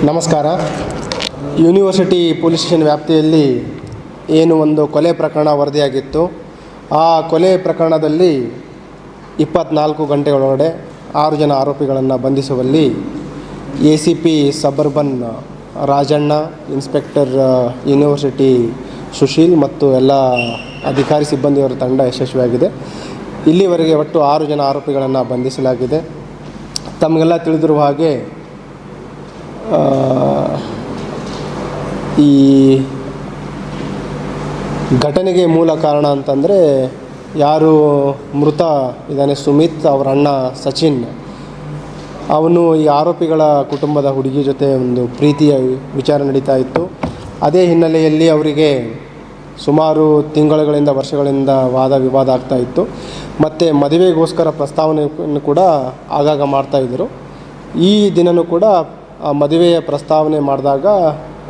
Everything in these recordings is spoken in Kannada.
ನಮಸ್ಕಾರ. ಯೂನಿವರ್ಸಿಟಿ ಪೊಲೀಸ್ ಸ್ಟೇಷನ್ ವ್ಯಾಪ್ತಿಯಲ್ಲಿ ಏನು ಒಂದು ಕೊಲೆ ಪ್ರಕರಣ ವರದಿಯಾಗಿತ್ತು. ಆ ಕೊಲೆ ಪ್ರಕರಣದಲ್ಲಿ 24 ಗಂಟೆಗಳೊಳಗಡೆ 6 ಜನ ಆರೋಪಿಗಳನ್ನು ಬಂಧಿಸುವಲ್ಲಿ ACP suburban Rajanna, inspector university Sushil ಮತ್ತು ಎಲ್ಲ ಅಧಿಕಾರಿ ಸಿಬ್ಬಂದಿಯವರ ತಂಡ ಯಶಸ್ವಿಯಾಗಿದೆ. ಇಲ್ಲಿವರೆಗೆ ಒಟ್ಟು 6 ಜನ ಆರೋಪಿಗಳನ್ನು ಬಂಧಿಸಲಾಗಿದೆ. ತಮಗೆಲ್ಲ ತಿಳಿದಿರುವ ಹಾಗೆ ಈ ಘಟನೆಗೆ ಮೂಲ ಕಾರಣ ಅಂತಂದರೆ ಯಾರು ಮೃತ ಇದ್ದಾನೆ ಸುಮಿತ್, ಅವರ ಅಣ್ಣ ಸಚಿನ್, ಅವನು ಈ ಆರೋಪಿಗಳ ಕುಟುಂಬದ ಹುಡುಗಿ ಜೊತೆ ಒಂದು ಪ್ರೀತಿಯ ವಿಚಾರ ನಡೀತಾ ಇತ್ತು. ಅದೇ ಹಿನ್ನೆಲೆಯಲ್ಲಿ ಅವರಿಗೆ ಸುಮಾರು ತಿಂಗಳುಗಳಿಂದ ವರ್ಷಗಳಿಂದ ವಾದ ವಿವಾದ ಆಗ್ತಾಯಿತ್ತು. ಮತ್ತು ಮದುವೆಗೋಸ್ಕರ ಪ್ರಸ್ತಾವನೆಯನ್ನು ಕೂಡ ಆಗಾಗ ಮಾಡ್ತಾಯಿದ್ದರು. ಈ ದಿನವೂ ಕೂಡ ಆ ಮದುವೆಯ ಪ್ರಸ್ತಾವನೆ ಮಾಡಿದಾಗ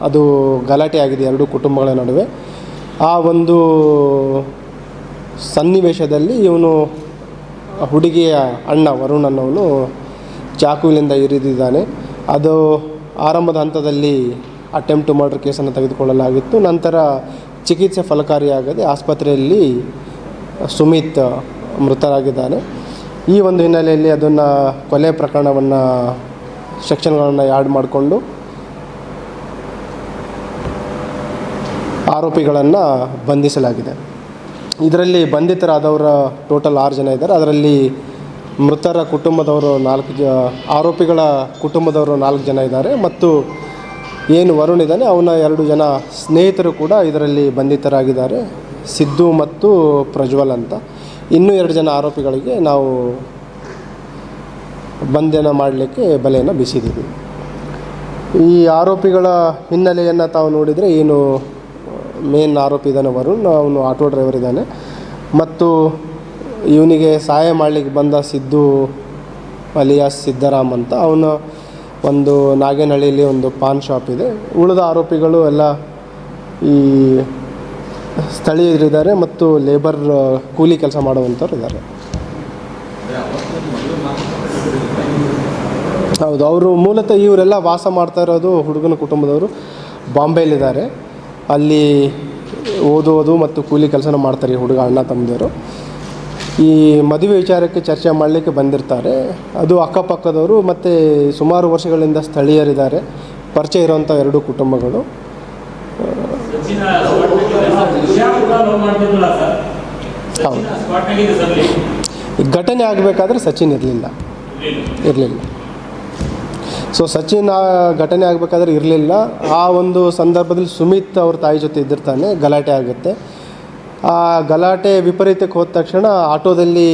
ಅದು ಗಲಾಟೆ ಆಗಿದೆ ಎರಡೂ ಕುಟುಂಬಗಳ ನಡುವೆ. ಆ ಒಂದು ಸನ್ನಿವೇಶದಲ್ಲಿ ಇವನು ಹುಡುಗಿಯ ಅಣ್ಣ ವರುಣ್ ಅನ್ನೋನು ಚಾಕುವಿನಿಂದ ಇರಿದಿದ್ದಾನೆ. ಅದು ಆರಂಭದ ಹಂತದಲ್ಲಿ ಅಟೆಂಪ್ಟ್ ಟು ಮರ್ಡರ್ ಕೇಸನ್ನು ತೆಗೆದುಕೊಳ್ಳಲಾಗಿತ್ತು. ನಂತರ ಚಿಕಿತ್ಸೆ ಫಲಕಾರಿಯಾಗದೆ ಆಸ್ಪತ್ರೆಯಲ್ಲಿ ಸುಮಿತ್ ಮೃತರಾಗಿದ್ದಾನೆ. ಈ ಒಂದು ಹಿನ್ನೆಲೆಯಲ್ಲಿ ಅದನ್ನು ಕೊಲೆ ಪ್ರಕರಣವನ್ನು ಸೆಕ್ಷನ್ಗಳನ್ನು ಆ್ಯಡ್ ಮಾಡಿಕೊಂಡು ಆರೋಪಿಗಳನ್ನು ಬಂಧಿಸಲಾಗಿದೆ. ಇದರಲ್ಲಿ ಬಂಧಿತರಾದವರ ಟೋಟಲ್ 6 ಜನ ಇದ್ದಾರೆ. ಅದರಲ್ಲಿ ಮೃತರ ಕುಟುಂಬದವರು 4 ಆರೋಪಿಗಳ ಕುಟುಂಬದವರು 4 ಜನ ಇದ್ದಾರೆ. ಮತ್ತು ಏನು ವರುಣ್ ಇದ್ದಾನೆ ಅವನ 2 ಜನ ಸ್ನೇಹಿತರು ಕೂಡ ಇದರಲ್ಲಿ ಬಂಧಿತರಾಗಿದ್ದಾರೆ, ಸಿದ್ದು ಮತ್ತು ಪ್ರಜ್ವಲ್ ಅಂತ. ಇನ್ನೂ 2 ಜನ ಆರೋಪಿಗಳಿಗೆ ನಾವು ಬಂಧನ ಮಾಡಲಿಕ್ಕೆ ಬಲೆಯನ್ನು ಬೀಸಿದ್ದೀವಿ. ಈ ಆರೋಪಿಗಳ ಹಿನ್ನೆಲೆಯನ್ನು ತಾವು ನೋಡಿದರೆ, ಏನು ಮೇನ್ ಆರೋಪಿ ಇದ್ದಾನೆ ವರುಣ್, ಅವನು ಆಟೋ ಡ್ರೈವರ್ ಇದ್ದಾನೆ. ಮತ್ತು ಇವನಿಗೆ ಸಹಾಯ ಮಾಡಲಿಕ್ಕೆ ಬಂದ ಸಿದ್ದು ಅಲಿಯಾಸ್ ಸಿದ್ದರಾಮ್ ಅಂತ, ಅವನು ಒಂದು ನಾಗೇನಹಳ್ಳಿಯಲ್ಲಿ ಒಂದು ಪಾನ್ ಶಾಪ್ ಇದೆ. ಉಳಿದ ಆರೋಪಿಗಳು ಎಲ್ಲ ಈ ಸ್ಥಳೀಯರಿದ್ದಾರೆ ಮತ್ತು ಲೇಬರ್ ಕೂಲಿ ಕೆಲಸ ಮಾಡುವಂಥವ್ರು ಇದ್ದಾರೆ. ಹೌದು, ಅವರು ಮೂಲತಃ ಇವರೆಲ್ಲ ವಾಸ ಮಾಡ್ತಾ ಇರೋದು ಹುಡುಗನ ಕುಟುಂಬದವರು ಬಾಂಬೆಯಲ್ಲಿದ್ದಾರೆ. ಅಲ್ಲಿ ಓದೋದು ಮತ್ತು ಕೂಲಿ ಕೆಲಸನ ಮಾಡ್ತಾರೆ ಈ ಹುಡುಗ ಅಣ್ಣ ತಮ್ಮದಿರು. ಈ ಮದುವೆ ವಿಚಾರಕ್ಕೆ ಚರ್ಚೆ ಮಾಡಲಿಕ್ಕೆ ಬಂದಿರ್ತಾರೆ. ಅದು ಅಕ್ಕಪಕ್ಕದವರು ಮತ್ತು ಸುಮಾರು ವರ್ಷಗಳಿಂದ ಸ್ಥಳೀಯರಿದ್ದಾರೆ, ಪರಿಚಯ ಇರುವಂಥ 2 ಕುಟುಂಬಗಳು. ಹೌದು, ಈ ಘಟನೆ ಆಗಬೇಕಾದ್ರೆ ಸಚಿನ್ ಇರಲಿಲ್ಲ. ಸೊ ಸಚಿನ್ ಆ ಘಟನೆ ಆಗಬೇಕಾದ್ರೆ ಇರಲಿಲ್ಲ. ಆ ಒಂದು ಸಂದರ್ಭದಲ್ಲಿ ಸುಮಿತ್ ಅವ್ರ ತಾಯಿ ಜೊತೆ ಇದ್ದಿರ್ತಾನೆ, ಗಲಾಟೆ ಆಗುತ್ತೆ. ಆ ಗಲಾಟೆ ವಿಪರೀತಕ್ಕೆ ಹೋದ ತಕ್ಷಣ ಆಟೋದಲ್ಲಿ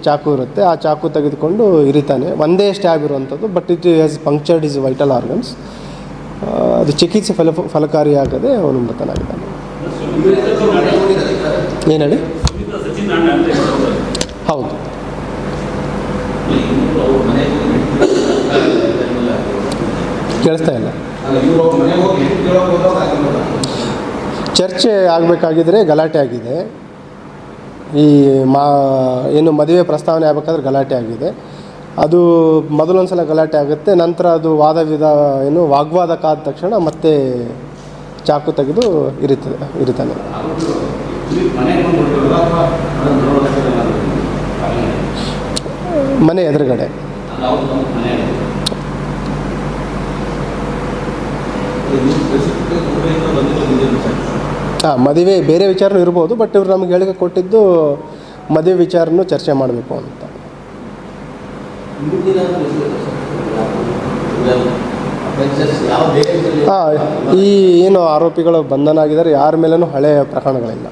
ಚಾಕು ಇರುತ್ತೆ, ಆ ಚಾಕು ತೆಗೆದುಕೊಂಡು ಇರಿತಾನೆ. ಒಂದೇ ಸ್ಟ್ಯಾಬ್ ಇರುವಂಥದ್ದು, but it has ಪಂಕ್ಚರ್ಡ್ is vital organs. ಅದು ಚಿಕಿತ್ಸೆ ಫಲಕಾರಿಯಾಗದೆ ಅವನು ಮೃತನಾಗಿದ್ದಾನೆ. ಏನು ಹೇಳಿ? ಹೌದು, ಕೇಳಿಸ್ತಾ ಇಲ್ಲ. ಚರ್ಚೆ ಆಗಬೇಕಾಗಿದ್ರೆ ಗಲಾಟೆ ಆಗಿದೆ. ಈ ಏನು ಮದುವೆ ಪ್ರಸ್ತಾವನೆ ಆಗಬೇಕಾದ್ರೆ ಗಲಾಟೆ ಆಗಿದೆ. ಅದು ಮೊದಲೊಂದು ಸಲ ಗಲಾಟೆ ಆಗುತ್ತೆ, ನಂತರ ಅದು ವಾಗ್ವಾದಕ್ಕಾದ ತಕ್ಷಣ ಮತ್ತೆ ಚಾಕು ತೆಗೆದು ಇರಿತಾನೆ. ಮನೆ ಎದುರುಗಡೆ. ಮದುವೆ ಬೇರೆ ವಿಚಾರನೂ ಇರ್ಬೋದು, ಬಟ್ ಇವರು ನಮ್ಗೆ ಹೇಳಿಕೆ ಕೊಟ್ಟಿದ್ದು ಮದುವೆ ವಿಚಾರನೂ ಚರ್ಚೆ ಮಾಡಬೇಕು ಅಂತ. ಈ ಏನು ಆರೋಪಿಗಳು ಬಂಧನ ಆಗಿದ್ದಾರೆ, ಯಾರ ಮೇಲೂ ಹಳೆಯ ಪ್ರಕರಣಗಳಿಲ್ಲ.